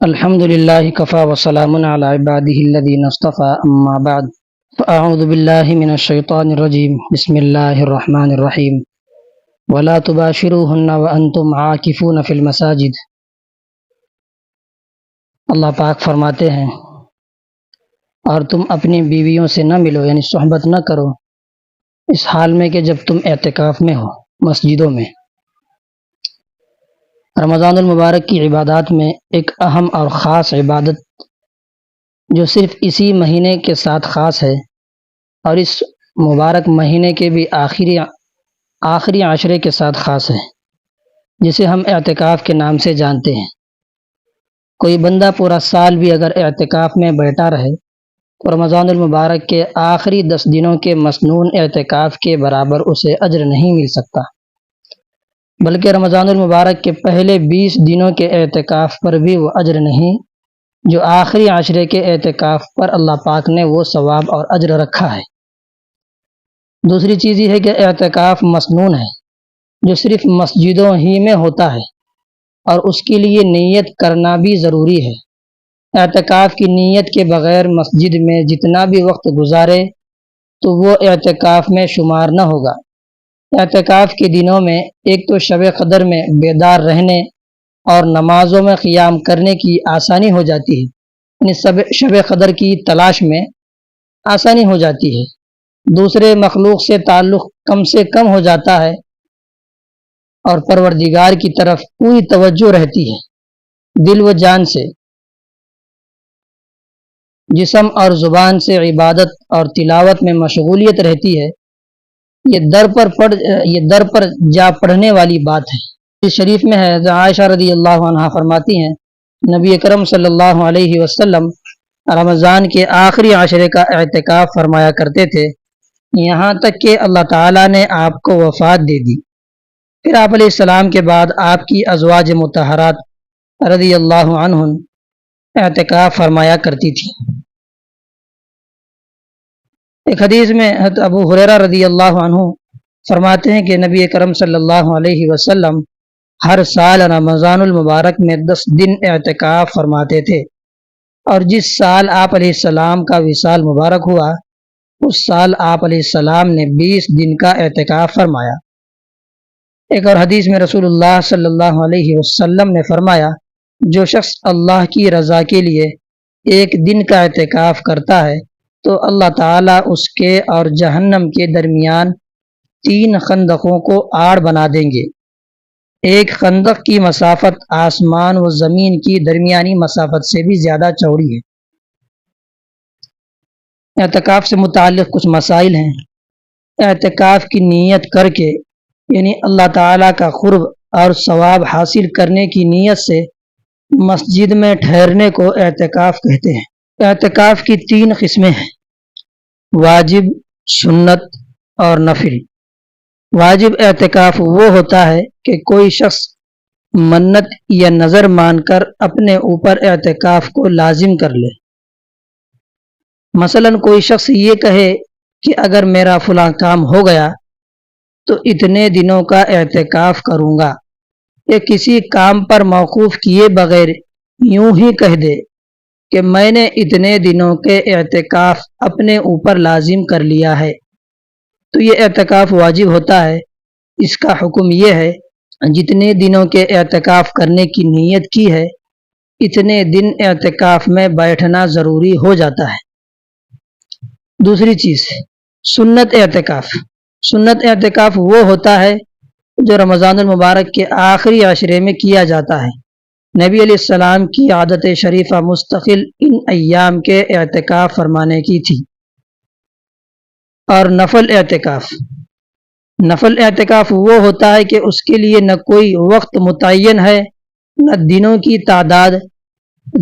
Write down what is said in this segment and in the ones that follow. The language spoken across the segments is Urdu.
الحمد للہ کفا وسلام علی عبادہ الذین اصطفى اما بعد فاعوذ باللہ من الشیطان الرجیم بسم اللہ الرحمن الرحیم ولا تباشروہن وانتم عاکفون فی المساجد۔ اللہ پاک فرماتے ہیں اور تم اپنی بیویوں سے نہ ملو، یعنی صحبت نہ کرو اس حال میں کہ جب تم اعتکاف میں ہو مسجدوں میں۔ رمضان المبارک کی عبادات میں ایک اہم اور خاص عبادت جو صرف اسی مہینے کے ساتھ خاص ہے اور اس مبارک مہینے کے بھی آخری عشرے کے ساتھ خاص ہے، جسے ہم اعتکاف کے نام سے جانتے ہیں۔ کوئی بندہ پورا سال بھی اگر اعتکاف میں بیٹھا رہے تو رمضان المبارک کے آخری 10 دنوں کے مسنون اعتکاف کے برابر اسے اجر نہیں مل سکتا، بلکہ رمضان المبارک کے پہلے 20 دنوں کے اعتکاف پر بھی وہ اجر نہیں جو آخری عشرے کے اعتکاف پر اللہ پاک نے وہ ثواب اور اجر رکھا ہے۔ دوسری چیز یہ ہے کہ اعتکاف مسنون ہے جو صرف مسجدوں ہی میں ہوتا ہے اور اس کے لیے نیت کرنا بھی ضروری ہے۔ اعتکاف کی نیت کے بغیر مسجد میں جتنا بھی وقت گزارے تو وہ اعتکاف میں شمار نہ ہوگا۔ اعتکاف کے دنوں میں ایک تو شب قدر میں بیدار رہنے اور نمازوں میں قیام کرنے کی آسانی ہو جاتی ہے، یعنی شب قدر کی تلاش میں آسانی ہو جاتی ہے۔ دوسرے، مخلوق سے تعلق کم سے کم ہو جاتا ہے اور پروردگار کی طرف پوری توجہ رہتی ہے، دل و جان سے، جسم اور زبان سے عبادت اور تلاوت میں مشغولیت رہتی ہے۔ یہ در پر جا پڑھنے والی بات ہے۔ اس شریف میں ہے، عائشہ رضی اللہ عنہا فرماتی ہیں نبی اکرم صلی اللہ علیہ وسلم رمضان کے آخری عشرے کا اعتکاف فرمایا کرتے تھے، یہاں تک کہ اللہ تعالیٰ نے آپ کو وفات دے دی۔ پھر آپ علیہ السلام کے بعد آپ کی ازواج مطہرات رضی اللہ عنہن اعتکاف فرمایا کرتی تھی۔ ایک حدیث میں حضرت ابو ہریرہ رضی اللہ عنہ فرماتے ہیں کہ نبی کرم صلی اللہ علیہ وسلم ہر سال رمضان المبارک میں 10 دن اعتکاف فرماتے تھے، اور جس سال آپ علیہ السلام کا وصال مبارک ہوا اس سال آپ علیہ السلام نے 20 دن کا اعتکاف فرمایا۔ ایک اور حدیث میں رسول اللہ صلی اللہ علیہ وسلم نے فرمایا، جو شخص اللہ کی رضا کے لیے ایک دن کا اعتکاف کرتا ہے تو اللہ تعالیٰ اس کے اور جہنم کے درمیان 3 خندقوں کو آڑ بنا دیں گے۔ ایک خندق کی مسافت آسمان و زمین کی درمیانی مسافت سے بھی زیادہ چوڑی ہے۔ اعتکاف سے متعلق کچھ مسائل ہیں۔ اعتکاف کی نیت کر کے، یعنی اللہ تعالیٰ کا قرب اور ثواب حاصل کرنے کی نیت سے مسجد میں ٹھہرنے کو اعتکاف کہتے ہیں۔ اعتکاف کی 3 قسمیں ہیں، واجب، سنت اور نفل۔ واجب اعتکاف وہ ہوتا ہے کہ کوئی شخص منت یا نظر مان کر اپنے اوپر اعتکاف کو لازم کر لے۔ مثلا کوئی شخص یہ کہے کہ اگر میرا فلاں کام ہو گیا تو اتنے دنوں کا اعتکاف کروں گا، یا کسی کام پر موقوف کیے بغیر یوں ہی کہہ دے کہ میں نے اتنے دنوں کے اعتکاف اپنے اوپر لازم کر لیا ہے، تو یہ اعتکاف واجب ہوتا ہے۔ اس کا حکم یہ ہے، جتنے دنوں کے اعتکاف کرنے کی نیت کی ہے اتنے دن اعتکاف میں بیٹھنا ضروری ہو جاتا ہے۔ دوسری چیز، سنت اعتکاف۔ سنت اعتکاف وہ ہوتا ہے جو رمضان المبارک کے آخری عشرے میں کیا جاتا ہے۔ نبی علیہ السلام کی عادت شریفہ مستقل ان ایام کے اعتکاف فرمانے کی تھی۔ اور نفل اعتکاف۔ نفل اعتکاف وہ ہوتا ہے کہ اس کے لیے نہ کوئی وقت متعین ہے نہ دنوں کی تعداد،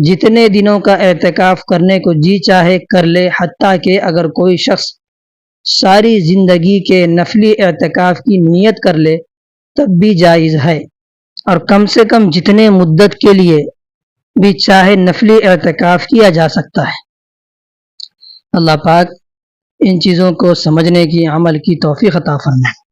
جتنے دنوں کا اعتکاف کرنے کو جی چاہے کر لے، حتیٰ کہ اگر کوئی شخص ساری زندگی کے نفلی اعتکاف کی نیت کر لے تب بھی جائز ہے، اور کم سے کم جتنے مدت کے لیے بھی چاہے نفلی اعتکاف کیا جا سکتا ہے۔ اللہ پاک ان چیزوں کو سمجھنے کی، عمل کی توفیق عطا فرمائے۔